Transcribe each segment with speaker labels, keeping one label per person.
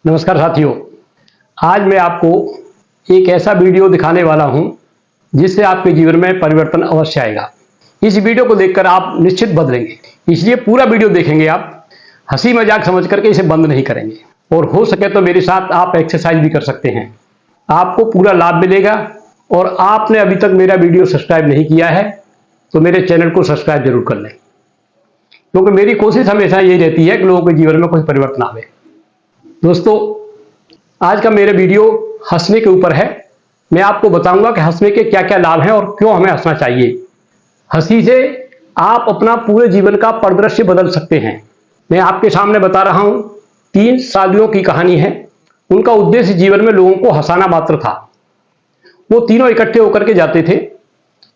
Speaker 1: नमस्कार साथियों, आज मैं आपको एक ऐसा वीडियो दिखाने वाला हूं जिससे आपके जीवन में परिवर्तन अवश्य आएगा। इस वीडियो को देखकर आप निश्चित बदलेंगे, इसलिए पूरा वीडियो देखेंगे। आप हंसी मजाक समझ करके इसे बंद नहीं करेंगे और हो सके तो मेरे साथ आप एक्सरसाइज भी कर सकते हैं। आपको पूरा लाभ मिलेगा। और आपने अभी तक मेरा वीडियो सब्सक्राइब नहीं किया है तो मेरे चैनल को सब्सक्राइब जरूर कर लें, क्योंकि मेरी कोशिश हमेशा यही रहती है कि लोगों के जीवन में कुछ परिवर्तन आवे। दोस्तों, आज का मेरा वीडियो हंसने के ऊपर है। मैं आपको बताऊंगा कि हंसने के क्या क्या लाभ हैं और क्यों हमें हंसना चाहिए। हंसी से आप अपना पूरे जीवन का परिदृश्य बदल सकते हैं। मैं आपके सामने बता रहा हूं, 3 साधुओं की कहानी है। उनका उद्देश्य जीवन में लोगों को हंसाना मात्र था। वो तीनों इकट्ठे होकर के जाते थे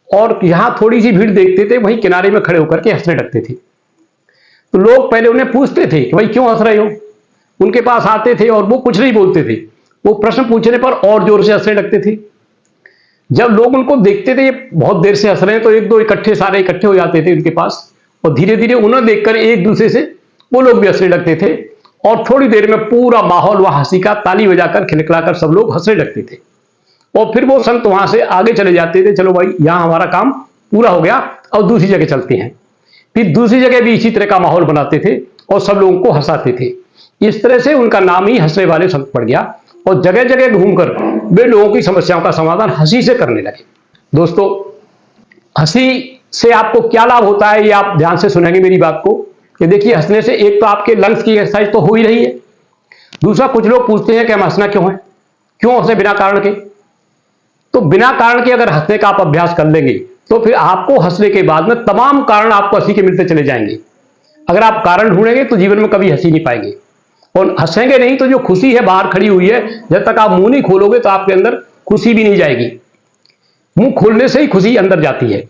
Speaker 1: और यहां थोड़ी सी भीड़ देखते थे, वहीं किनारे में खड़े होकर के हंसने लगते थे। तो लोग पहले उन्हें पूछते थे कि भाई क्यों हंस रहे हो। उनके पास आते थे और वो कुछ नहीं बोलते थे। वो प्रश्न पूछने पर और जोर से हंसने लगते थे। जब लोग उनको देखते थे ये बहुत देर से हंस रहे हैं, तो एक दो सारे इकट्ठे हो जाते थे उनके पास और धीरे धीरे उन्हें देखकर एक दूसरे से वो लोग भी हंसने लगते थे। और थोड़ी देर में पूरा माहौल वह हंसी का ताली बजाकर खिलखिलाकर सब लोग हंसने लगते थे। और फिर वो संत वहां से आगे चले जाते थे, चलो भाई यहां हमारा काम पूरा हो गया, अब दूसरी जगह चलते हैं। फिर दूसरी जगह भी इसी तरह का माहौल बनाते थे और सब लोगों को हंसाते थे। इस तरह से उनका नाम ही हंसने वाले संत पड़ गया और जगह जगह घूमकर वे लोगों की समस्याओं का समाधान हंसी से करने लगे। दोस्तों, हंसी से आपको क्या लाभ होता है ये आप ध्यान से सुनेंगे मेरी बात को। कि देखिए, हंसने से एक तो आपके लंग्स की एक्सरसाइज तो हो ही रही है। दूसरा, कुछ लोग पूछते हैं कि हम हंसना क्यों है, क्यों हंसे बिना कारण के। तो बिना कारण के अगर हंसने का आप अभ्यास कर लेंगे तो फिर आपको हंसने के बाद में तमाम कारण आपको हंसी के मिलते चले जाएंगे। अगर आप कारण ढूंढेंगे तो जीवन में कभी हंसी नहीं पाएंगे और हंसेंगे नहीं तो जो खुशी है बाहर खड़ी हुई है, जब तक आप मुंह नहीं खोलोगे तो आपके अंदर खुशी भी नहीं जाएगी। मुंह खोलने से ही खुशी अंदर जाती है।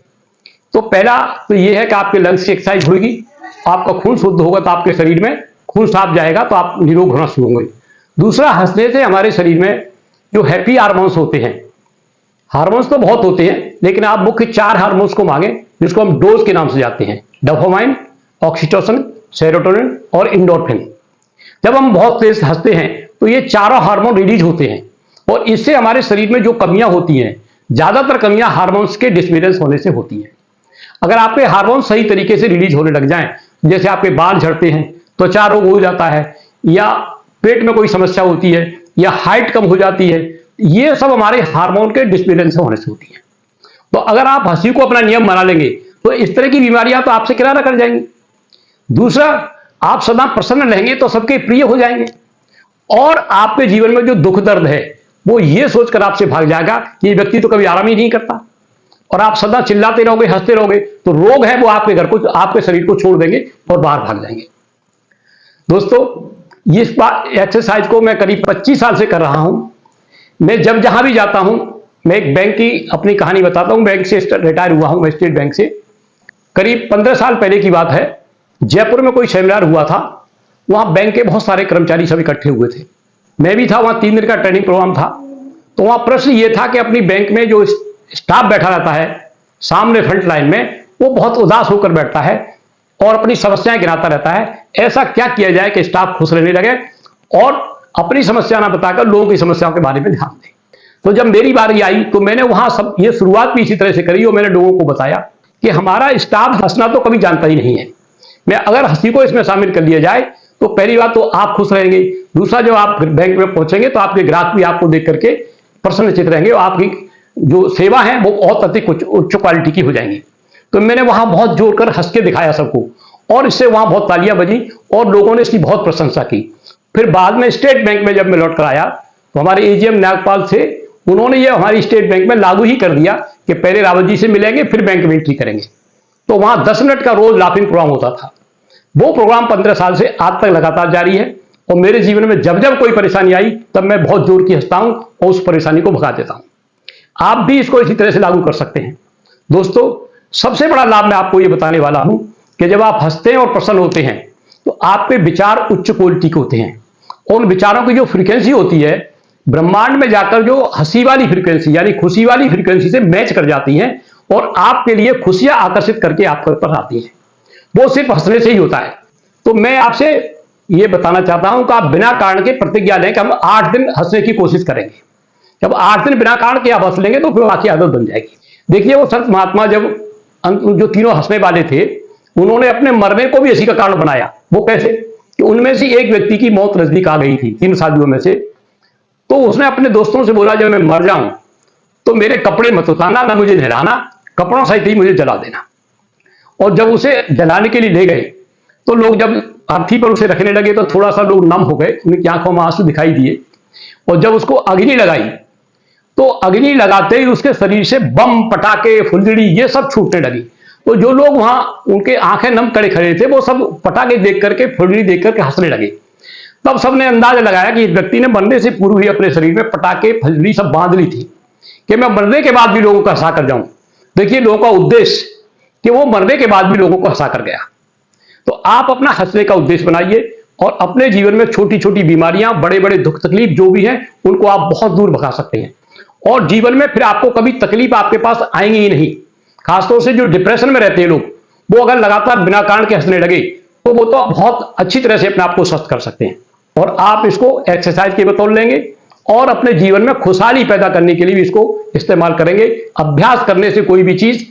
Speaker 1: तो पहला तो यह है कि आपके लंग्स की एक्सरसाइज होगी, आपका खून शुद्ध होगा तो आपके शरीर में खून साफ जाएगा तो आप निरोग होना शुरू होंगे। दूसरा, हंसने से हमारे शरीर में जो हैप्पी हार्मोन्स होते हैं, हार्मोन्स तो बहुत होते हैं लेकिन आप मुख्य 4 हार्मोन्स को मांगे जिसको हम डोज के नाम से जानते हैं: डोपामाइन, ऑक्सीटोसिन, सेरोटोनिन और एंडोर्फिन। जब हम बहुत तेज हंसते हैं तो ये चारों हार्मोन रिलीज होते हैं और इससे हमारे शरीर में जो कमियां होती हैं, ज्यादातर कमियां हार्मोन्स के डिसबैलेंस होने से होती हैं। अगर आपके हार्मोन सही तरीके से रिलीज होने लग जाएं, जैसे आपके बाल झड़ते हैं, त्वचा रोग हो जाता है, या पेट में कोई समस्या होती है, या हाइट कम हो जाती है, ये सब हमारे हार्मोन के डिसबैलेंस होने से होती है। तो अगर आप हंसी को अपना नियम बना लेंगे तो इस तरह की बीमारियां तो आपसे किनारा कर जाएंगी। दूसरा, आप सदा प्रसन्न रहेंगे तो सबके प्रिय हो जाएंगे और आपके जीवन में जो दुख दर्द है वो ये सोचकर आपसे भाग जाएगा कि ये व्यक्ति तो कभी आराम ही नहीं करता। और आप सदा चिल्लाते रहोगे, हंसते रहोगे, तो रोग है वो आपके घर को, आपके शरीर को छोड़ देंगे और बाहर भाग जाएंगे। दोस्तों, इस एक्सरसाइज को मैं करीब 25 साल से कर रहा हूं। मैं जब जहां भी जाता हूं, मैं एक बैंक की अपनी कहानी बताता हूं। बैंक से रिटायर हुआ हूं मैं, स्टेट बैंक से। करीब 15 साल पहले की बात है। जयपुर में कोई सेमिनार हुआ था, वहां बैंक के बहुत सारे कर्मचारी सब इकट्ठे हुए थे। मैं भी था वहां, 3 दिन का ट्रेनिंग प्रोग्राम था। तो वहां प्रश्न ये था कि अपनी बैंक में जो स्टाफ बैठा रहता है सामने फ्रंट लाइन में, वो बहुत उदास होकर बैठता है और अपनी समस्याएं गिनाता रहता है। ऐसा क्या किया जाए कि स्टाफ खुश रहने लगे और अपनी समस्या ना बताकर लोगों की समस्याओं के बारे में ध्यान दें। तो जब मेरी बारी आई तो मैंने वहां सब ये शुरुआत भी इसी तरह से करी और मैंने लोगों को बताया कि हमारा स्टाफ हंसना तो कभी जानता ही नहीं है। मैं अगर हंसी को इसमें शामिल कर लिया जाए तो पहली बात तो आप खुश रहेंगे। दूसरा, जब आप बैंक में पहुंचेंगे तो आपके ग्राहक भी आपको देख करके प्रसन्नचित रहेंगे और आपकी जो सेवा है वो बहुत अधिक उच्च क्वालिटी की हो जाएंगी। तो मैंने वहां बहुत जोर कर हंस के दिखाया सबको और इससे वहां बहुत तालियां बजी और लोगों ने इसकी बहुत प्रशंसा की। फिर बाद में स्टेट बैंक में जब मैं लौट कर आया तो हमारे एजीएम नागपाल थे, उन्होंने ये हमारी स्टेट बैंक में लागू ही कर दिया कि पहले रावत जी से मिलेंगे फिर बैंक में एंट्री करेंगे। तो वहां 10 मिनट का रोज लाफिंग प्रोग्राम होता था। वो प्रोग्राम 15 साल से आज तक लगातार जारी है और मेरे जीवन में जब जब कोई परेशानी आई तब मैं बहुत जोर की हंसता हूं और उस परेशानी को भगा देता हूं। आप भी इसको इसी तरह से लागू कर सकते हैं। दोस्तों, सबसे बड़ा लाभ मैं आपको ये बताने वाला हूं कि जब आप हंसते हैं और प्रसन्न होते हैं तो आपके विचार उच्च क्वालिटी के होते हैं। उन विचारों की जो फ्रीक्वेंसी होती है ब्रह्मांड में जाकर जो हंसी वाली फ्रीक्वेंसी यानी खुशी वाली फ्रीक्वेंसी से मैच कर जाती हैं और आपके लिए खुशियां आकर्षित करके आपके ऊपर आती हैं। वो सिर्फ हंसने से ही होता है। तो मैं आपसे ये बताना चाहता हूं कि आप बिना कारण के प्रतिज्ञा लें कि हम 8 दिन हंसने की कोशिश करेंगे। जब 8 दिन बिना कारण के आप हंस लेंगे तो फिर बाकी आदत बन जाएगी। देखिए वो संत महात्मा जब जो तीनों हंसने वाले थे, उन्होंने अपने मरने को भी इसी का कारण बनाया। वो कैसे कि उनमें से एक व्यक्ति की मौत नजदीक आ गई थी 3 साधुओं में से। तो उसने अपने दोस्तों से बोला, जब मैं मर जाऊं तो मेरे कपड़े मत उतारना, ना मुझे नहलाना, कपड़ों सहित ही मुझे जला देना। और जब उसे जलाने के लिए ले गए तो लोग जब अर्थी पर उसे रखने लगे तो थोड़ा सा लोग नम हो गए, उनकी आंखों में आंसू दिखाई दिए। और जब उसको अग्नि लगाई तो अग्नि लगाते ही उसके शरीर से बम, पटाखे, फुलझड़ी ये सब छूटने लगी। तो जो लोग वहां उनके आंखें नम करे खड़े थे, वो सब पटाखे देख करके, फुलझड़ी देख करके हंसने लगे। तब सबने अंदाजा लगाया कि इस व्यक्ति ने मरने से पूर्व ही अपने शरीर में पटाखे, फुलझड़ी सब बांध ली थी कि मैं मरने के बाद भी लोगों को हंसा कर जाऊं। देखिए लोगों का उद्देश्य कि वो मरने के बाद भी लोगों को हंसा कर गया। तो आप अपना हंसने का उद्देश्य बनाइए और अपने जीवन में छोटी छोटी बीमारियां, बड़े बड़े दुख तकलीफ जो भी हैं, उनको आप बहुत दूर भगा सकते हैं। और जीवन में फिर आपको कभी तकलीफ आपके पास आएंगी ही नहीं। खासतौर से जो डिप्रेशन में रहते हैं लोग, वो अगर लगातार बिना कारण के हंसने लगे तो वो तो बहुत अच्छी तरह से अपने आप को स्वस्थ कर सकते हैं। और आप इसको एक्सरसाइज के बतौर लेंगे और अपने जीवन में खुशहाली पैदा करने के लिए भी इसको इस्तेमाल करेंगे। अभ्यास करने से कोई भी चीज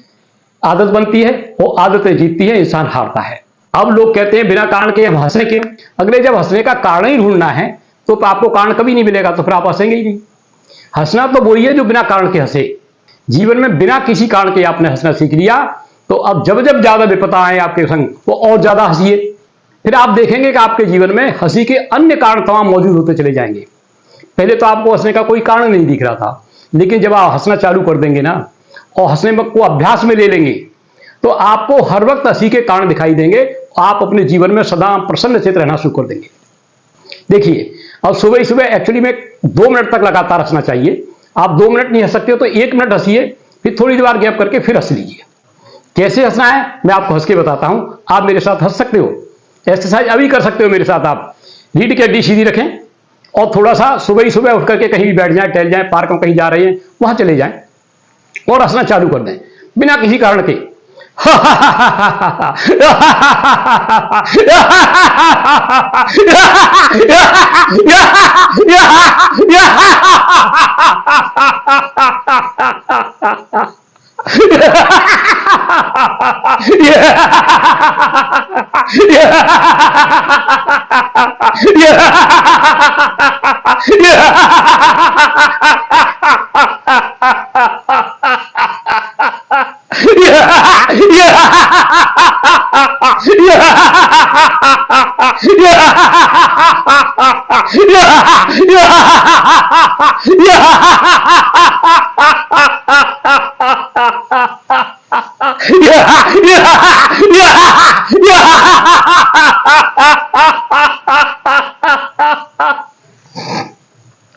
Speaker 1: आदत बनती है, वो आदतें जीतती है, इंसान हारता है। अब लोग कहते हैं बिना कारण के हम हंसे क्यों? अगले जब हंसने का कारण ही ढूंढना है तो आपको कारण कभी नहीं मिलेगा, तो फिर आप हंसेंगे ही नहीं। हंसना तो वही है जो बिना कारण के हंसे। जीवन में बिना किसी कारण के आपने हंसना सीख लिया तो अब जब जब ज्यादा विपदा आए आपके संग तो और ज्यादा हंसिए। फिर आप देखेंगे कि आपके जीवन में हंसी के अन्य कारण तमाम मौजूद होते चले जाएंगे। पहले तो आपको हंसने का कोई कारण नहीं दिख रहा था, लेकिन जब आप हंसना चालू कर देंगे ना और हंसने को अभ्यास में ले लेंगे तो आपको हर वक्त हंसी के कारण दिखाई देंगे। आप अपने जीवन में सदा प्रसन्न चित्त रहना शुरू कर देंगे। देखिए अब सुबह ही सुबह एक्चुअली में 2 मिनट तक लगातार हंसना चाहिए। आप 2 मिनट नहीं हंस सकते हो तो 1 मिनट हंसिए, फिर थोड़ी देर गैप करके फिर हंस लीजिए। कैसे हंसना है मैं आपको हंस के बताता हूं, आप मेरे साथ हंस सकते हो। एक्सरसाइज अभी कर सकते हो मेरे साथ। आप रीढ़ की हड्डी सीधी रखें और थोड़ा सा सुबह ही सुबह उठ करके कहीं भी बैठ जाएं, टहल जाएं, पार्क में कहीं जा रहे हैं वहां चले जाएं और हंसना चालू कर दें बिना किसी कारण के।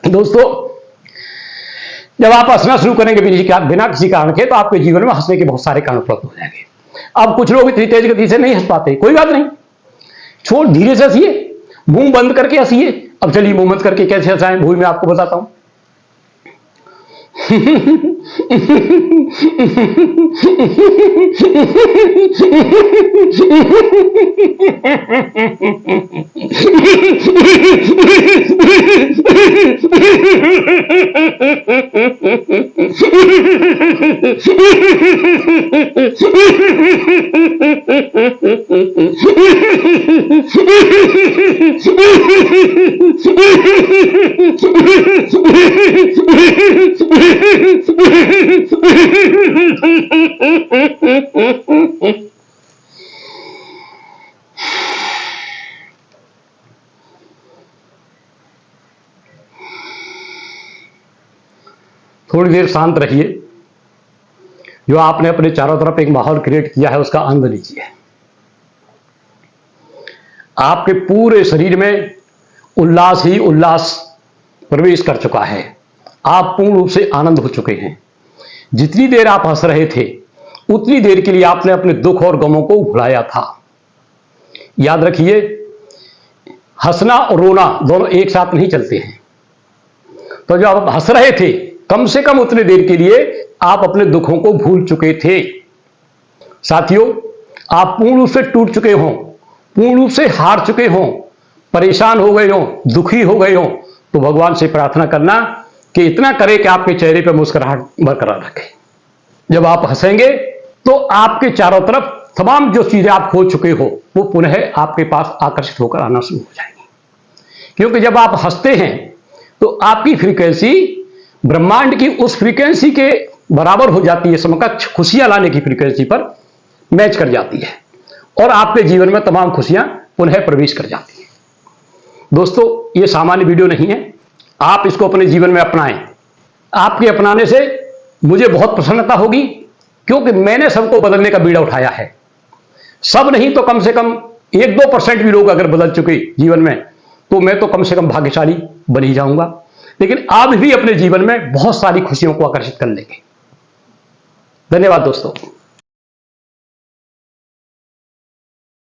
Speaker 1: दोस्तों जब आप हंसना शुरू करेंगे बिना किसी कारण के तो आपके जीवन में हंसने के बहुत सारे कारण उपलब्ध हो जाएंगे। अब कुछ लोग इतनी तेज गति से नहीं हंस पाते, कोई बात नहीं, छोड़ धीरे से हंसिए, मुंह बंद करके हंसिए। अब चलिए मुंह बंद करके कैसे हंसाएं वो मैं आपको बताता हूं। थोड़ी देर शांत रहिए। जो आपने अपने चारों तरफ एक माहौल क्रिएट किया है उसका आनंद लीजिए। आपके पूरे शरीर में उल्लास ही उल्लास प्रवेश कर चुका है। आप पूर्ण रूप से आनंद हो चुके हैं। जितनी देर आप हंस रहे थे उतनी देर के लिए आपने अपने दुख और गमों को भुलाया था। याद रखिए हंसना और रोना दोनों एक साथ नहीं चलते हैं। तो जब आप हंस रहे थे कम से कम उतनी देर के लिए आप अपने दुखों को भूल चुके थे। साथियों आप पूर्ण रूप से टूट चुके हों, पूर्ण रूप से हार चुके हों, परेशान हो गए हो, दुखी हो गए हो, तो भगवान से प्रार्थना करना कि इतना करे कि आपके चेहरे पर मुस्कुराहट बरकरार रखे। जब आप हंसेंगे तो आपके चारों तरफ तमाम जो चीजें आप खो चुके हो वो पुनः आपके पास आकर्षित होकर आना शुरू हो जाएंगी। क्योंकि जब आप हंसते हैं तो आपकी फ्रीक्वेंसी ब्रह्मांड की उस फ्रीक्वेंसी के बराबर हो जाती है, समकक्ष खुशियां लाने की फ्रीक्वेंसी पर मैच कर जाती है और आपके जीवन में तमाम खुशियां पुनः प्रवेश कर जाती हैं। दोस्तों, ये सामान्य वीडियो नहीं है, आप इसको अपने जीवन में अपनाएं। आपके अपनाने से मुझे बहुत प्रसन्नता होगी, क्योंकि मैंने सबको बदलने का बीड़ा उठाया है। सब नहीं तो कम से कम 1-2% भी लोग अगर बदल चुके जीवन में, तो मैं तो कम से कम भाग्यशाली बन ही जाऊंगा। लेकिन आप भी अपने जीवन में बहुत सारी खुशियों को आकर्षित कर लेंगे। धन्यवाद दोस्तों।